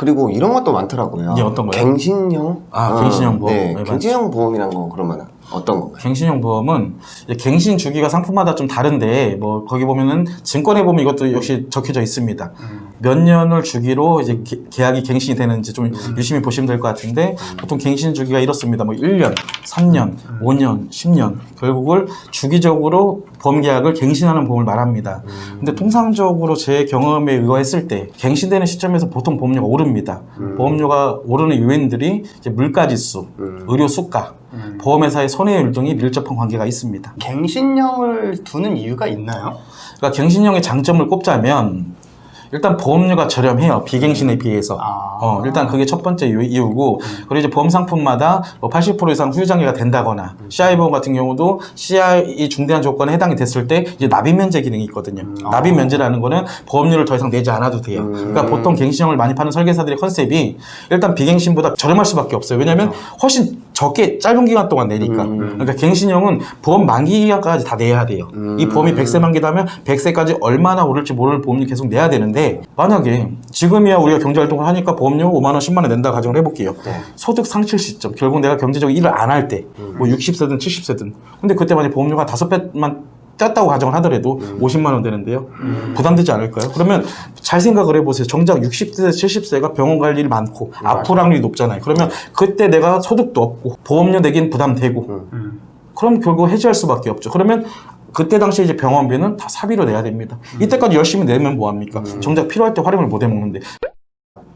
그리고 이런 것도 많더라고요. 이게 어떤 거예요? 갱신형? 갱신형 보험. 네, 네, 갱신형 보험이란 건 그러면 어떤 건가요? 갱신형 보험은 갱신 주기가 상품마다 좀 다른데 뭐 거기 보면은 증권에 보면 이것도 역시 적혀져 있습니다. 몇 년을 주기로 이제 계약이 갱신이 되는지 좀 유심히 보시면 될 것 같은데 보통 갱신 주기가 이렇습니다. 뭐 1년, 3년, 5년, 10년 결국을 주기적으로 보험 계약을 갱신하는 보험을 말합니다. 근데 통상적으로 제 경험에 의거했을 때 갱신되는 시점에서 보통 보험료가 오릅니다. 보험료가 오르는 요인들이 이제 물가지수, 의료 수가, 보험회사의 손해율 등이 밀접한 관계가 있습니다. 갱신형을 두는 이유가 있나요? 그러니까 갱신형의 장점을 꼽자면 일단 보험료가 저렴해요. 비갱신에 비해서. 일단 그게 첫 번째 이유고, 그리고 이제 보험 상품마다 뭐 80% 이상 후유장애가 된다거나, CI 보험 같은 경우도 CI 중대한 조건에 해당이 됐을 때 이제 납입 면제 기능이 있거든요. 납입 면제라는 거는 보험료를 더 이상 내지 않아도 돼요. 그러니까 보통 갱신형을 많이 파는 설계사들의 컨셉이 일단 비갱신보다 저렴할 수밖에 없어요. 왜냐면 훨씬 적게 짧은 기간 동안 내니까. 그러니까 갱신형은 보험 만기 기간까지 다 내야 돼요. 이 보험이 100세 만기다면 100세까지 얼마나 오를지 모를 보험료 계속 내야 되는데, 만약에 지금이야 우리가 경제활동을 하니까 보험료 5만원, 10만원 낸다 가정을 해볼게요. 소득 상실 시점, 결국 내가 경제적으로 일을 안 할 때, 뭐 60세든 70세든. 근데 그때 만약 보험료가 5배만 뗐다고 가정을 하더라도 50만원 되는데요. 부담되지 않을까요? 그러면 잘 생각을 해보세요. 정작 60세, 70세가 병원 갈 일이 많고 아프랑률이 높잖아요. 그러면 그때 내가 소득도 없고 보험료 내긴 부담되고 그럼 결국 해지할 수밖에 없죠. 그러면 그때 당시에 이제 병원비는 다 사비로 내야 됩니다. 이때까지 열심히 내면 뭐합니까? 정작 필요할 때 활용을 못 해먹는데.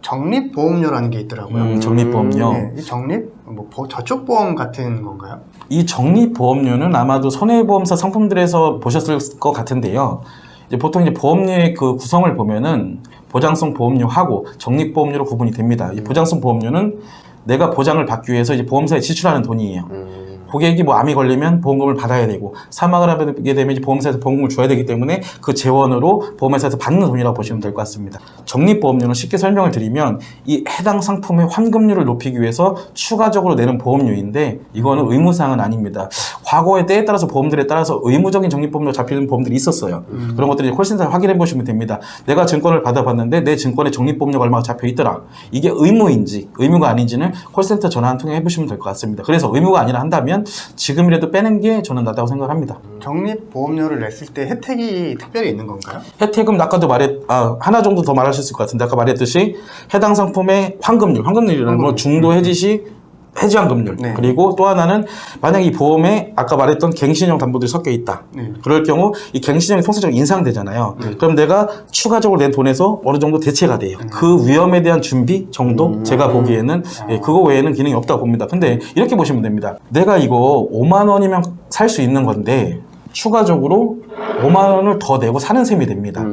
적립보험료라는 게 있더라고요. 적립보험료. 네, 이 적립? 뭐 저축보험 같은 건가요? 이 적립보험료는 아마도 손해보험사 상품들에서 보셨을 것 같은데요. 이제 보통 이제 보험료의 그 구성을 보면은 보장성 보험료하고 적립보험료로 구분이 됩니다. 이 보장성 보험료는 내가 보장을 받기 위해서 이제 보험사에 지출하는 돈이에요. 고객이 뭐 암이 걸리면 보험금을 받아야 되고 사망을 하게 되면 이제 보험사에서 보험금을 줘야 되기 때문에 그 재원으로 보험회사에서 받는 돈이라고 보시면 될 것 같습니다. 적립보험료는 쉽게 설명을 드리면 이 해당 상품의 환급률을 높이기 위해서 추가적으로 내는 보험료인데 이거는 의무사항은 아닙니다. 과거의 때에 따라서 보험들에 따라서 의무적인 적립보험료가 잡히는 보험들이 있었어요. 그런 것들이 콜센터에 확인해 보시면 됩니다. 내가 증권을 받아봤는데 내 증권에 적립보험료가 얼마가 잡혀 있더라. 이게 의무인지 의무가 아닌지는 콜센터 전화 한 통에 해보시면 될 것 같습니다. 그래서 의무가 아니라 한다면 지금이라도 빼는 게 저는 낫다고 생각합니다. 적립보험료를 냈을 때 혜택이 특별히 있는 건가요? 혜택은 아까도 하나 정도 더 말할 수 있을 것 같은데 아까 말했듯이 해당 상품의 환급률이라는 건 중도 해지 시 해지환급률. 네. 그리고 또 하나는 만약 이 보험에 아까 말했던 갱신형 담보들이 섞여 있다. 그럴 경우 이 갱신형이 통상적으로 인상되잖아요. 그럼 내가 추가적으로 낸 돈에서 어느 정도 대체가 돼요. 그 위험에 대한 준비 정도? 제가 보기에는 그거 외에는 기능이 없다고 봅니다. 근데 이렇게 보시면 됩니다. 내가 이거 5만 원이면 살 수 있는 건데 추가적으로 5만 원을 더 내고 사는 셈이 됩니다.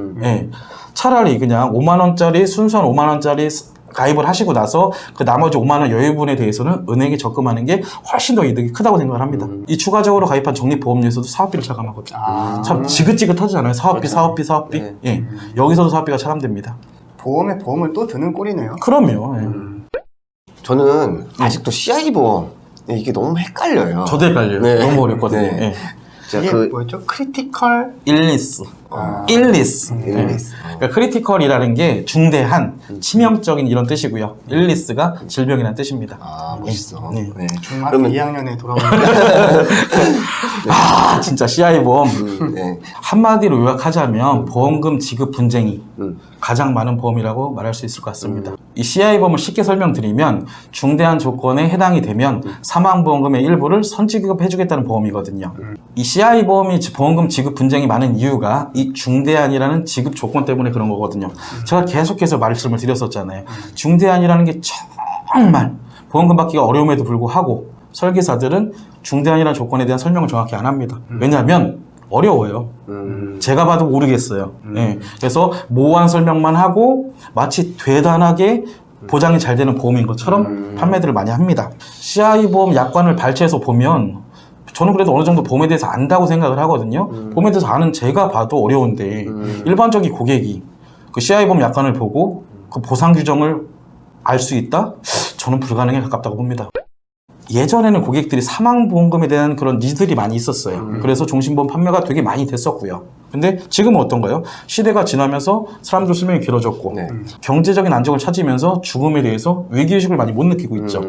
차라리 그냥 5만 원짜리 순수한 5만 원짜리 가입을 하시고 나서 그 나머지 5만 원 여유분에 대해서는 은행에 적금하는 게 훨씬 더 이득이 크다고 생각을 합니다. 이 추가적으로 가입한 적립보험료에서도 사업비를 차감하거든요. 참 지긋지긋하지 않아요? 사업비. 네. 여기서도 사업비가 차감됩니다. 보험에 보험을 또 드는 꼴이네요. 그럼요. 저는 아직도 CI 보험 이게 너무 헷갈려요. 저도 헷갈려요. 네. 너무 어렵거든요. 네. 이게 뭐였죠? 크리티컬 일리스. 그러니까 크리티컬이라는 게 중대한, 치명적인 이런 뜻이고요. 일리스가 질병이라는 뜻입니다. 멋있어. 네. 중학교 2학년에 돌아오는 진짜 CI 보험. 네. 한마디로 요약하자면 보험금 지급 분쟁이 가장 많은 보험이라고 말할 수 있을 것 같습니다. 이 CI 보험을 쉽게 설명드리면 중대한 조건에 해당이 되면 사망보험금의 일부를 선지급해주겠다는 보험이거든요. 이 CI 보험이 보험금 지급 분쟁이 많은 이유가 이 중대한이라는 지급 조건 때문에 그런 거거든요. 제가 계속해서 말씀을 드렸었잖아요. 중대한이라는 게 정말 보험금 받기가 어려움에도 불구하고 설계사들은 중대한이라는 조건에 대한 설명을 정확히 안 합니다. 왜냐하면 어려워요. 제가 봐도 모르겠어요. 그래서 모호한 설명만 하고 마치 대단하게 보장이 잘 되는 보험인 것처럼 판매들을 많이 합니다. CI 보험 약관을 발췌해서 보면 저는 그래도 어느 정도 보험에 대해서 안다고 생각을 하거든요. 보험에 대해서 아는 제가 봐도 어려운데 일반적인 고객이 그 CI 보험 약관을 보고 그 보상 규정을 알 수 있다? 저는 불가능에 가깝다고 봅니다. 예전에는 고객들이 사망보험금에 대한 그런 니즈들이 많이 있었어요. 그래서 종신보험 판매가 되게 많이 됐었고요. 근데 지금은 어떤가요? 시대가 지나면서 사람들 수명이 길어졌고 네. 경제적인 안정을 찾으면서 죽음에 대해서 위기의식을 많이 못 느끼고 있죠.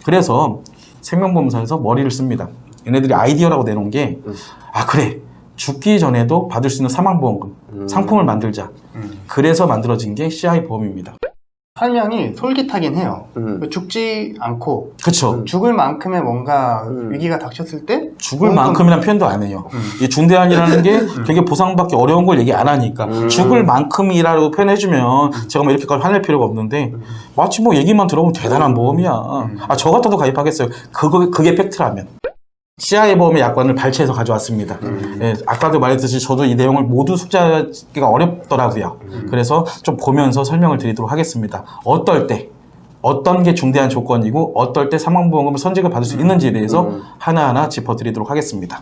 그래서 생명보험사에서 머리를 씁니다. 얘네들이 아이디어라고 내놓은 게 그래, 죽기 전에도 받을 수 있는 사망보험금 상품을 만들자. 그래서 만들어진 게 CI보험입니다. 설명이 솔깃하긴 해요. 죽지 않고 그쵸. 죽을 만큼의 뭔가 위기가 닥쳤을 때 죽을 만큼이란 표현도 안 해요. 이 중대한이라는 게 되게 보상받기 어려운 걸 얘기 안 하니까 죽을 만큼이라고 표현해주면 제가 뭐 이렇게까지 화낼 필요가 없는데 마치 뭐 얘기만 들어보면 대단한 보험이야. 저 같아도 가입하겠어요. 그게 팩트라면. CI보험의 약관을 발췌해서 가져왔습니다. 예, 아까도 말했듯이 저도 이 내용을 모두 숙지하기가 어렵더라고요. 그래서 좀 보면서 설명을 드리도록 하겠습니다. 어떨 때 어떤 게 중대한 조건이고 어떨 때 사망보험금을 선직을 받을 수 있는지에 대해서 하나하나 짚어드리도록 하겠습니다.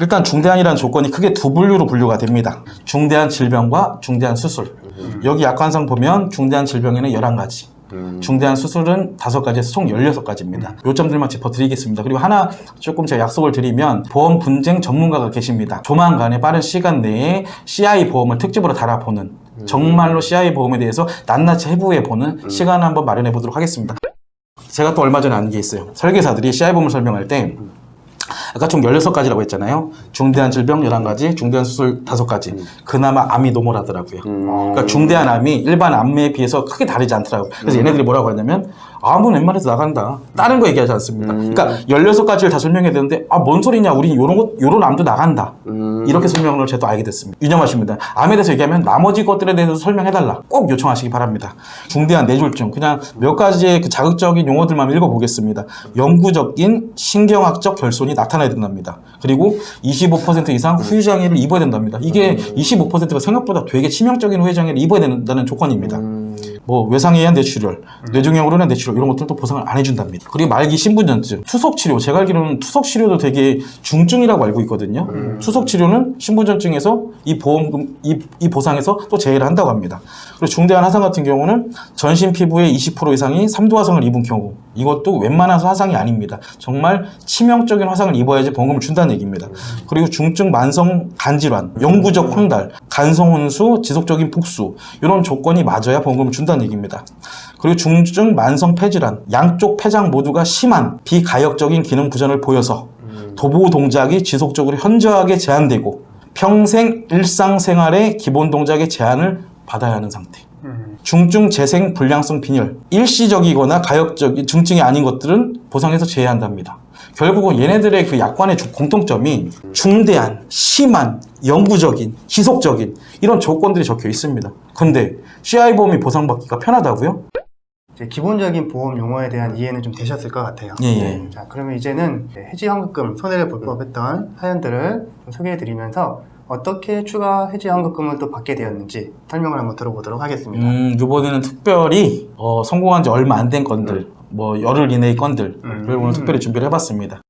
일단 중대한이라는 조건이 크게 두 분류로 분류가 됩니다. 중대한 질병과 중대한 수술. 여기 약관상 보면 중대한 질병에는 11가지. 중대한 수술은 5가지에서 총 16가지입니다. 요점들만 짚어드리겠습니다. 그리고 하나 조금 제가 약속을 드리면 보험 분쟁 전문가가 계십니다. 조만간에 빠른 시간 내에 CI보험을 특집으로 달아보는 정말로 CI보험에 대해서 낱낱이 해부해보는 시간을 한번 마련해 보도록 하겠습니다. 제가 또 얼마 전에 안 게 있어요. 설계사들이 CI보험을 설명할 때 아까 총 16가지라고 했잖아요. 중대한 질병 11가지, 중대한 수술 5가지. 그나마 암이 노멀하더라고요. 그러니까 중대한 암이 일반 암에 비해서 크게 다르지 않더라고요. 그래서 얘네들이 뭐라고 하냐면 암은 웬만해서 나간다. 다른 거 얘기하지 않습니다. 그러니까 16가지를 다 설명해야 되는데 뭔 소리냐. 우리 요런 암도 나간다. 이렇게 설명을 제가 알게 됐습니다. 유념하십니다. 암에 대해서 얘기하면 나머지 것들에 대해서 설명해달라. 꼭 요청하시기 바랍니다. 중대한 뇌졸중. 그냥 몇 가지의 그 자극적인 용어들만 읽어보겠습니다. 영구적인 신경학적 결손이 나타나야 된답니다. 그리고 25% 이상 후유장애를 입어야 된답니다. 이게 25%가 생각보다 되게 치명적인 후유장애를 입어야 된다는 조건입니다. 뭐 외상에 의한 뇌출혈, 뇌종양으로 인한 뇌출혈 이런 것들도 보상을 안 해준답니다. 그리고 말기 신분전증, 투석치료. 제가 알기로는 투석치료도 되게 중증이라고 알고 있거든요. 투석치료는 신분전증에서 이 보험금, 이 보상에서 또 제외를 한다고 합니다. 그리고 중대한 화상 같은 경우는 전신 피부의 20% 이상이 3도 화상을 입은 경우 이것도 웬만한 화상이 아닙니다. 정말 치명적인 화상을 입어야지 보험금을 준다는 얘기입니다. 그리고 중증 만성 간질환, 영구적 황달, 간성혼수, 지속적인 폭수 이런 조건이 맞아야 보험금을 준다는 얘기입니다. 그리고 중증 만성 폐질환, 양쪽 폐장 모두가 심한 비가역적인 기능 부전을 보여서 도보 동작이 지속적으로 현저하게 제한되고 평생 일상생활의 기본 동작의 제한을 받아야 하는 상태. 중증 재생 불량성 빈혈, 일시적이거나 가역적인 중증이 아닌 것들은 보상에서 제외한답니다. 결국은 얘네들의 그 약관의 공통점이 중대한, 심한, 영구적인, 지속적인 이런 조건들이 적혀 있습니다. 근데 CI보험이 보상받기가 편하다고요? 기본적인 보험 용어에 대한 이해는 좀 되셨을 것 같아요. 예. 자, 그러면 이제는 해지환급금 손해를 볼 법했던 사연들을 좀 소개해드리면서 어떻게 추가 해지환급금을 또 받게 되었는지 설명을 한번 들어보도록 하겠습니다. 이번에는 특별히 성공한 지 얼마 안 된 건들, 뭐 열흘 이내의 건들, 를 오늘 특별히 준비를 해봤습니다.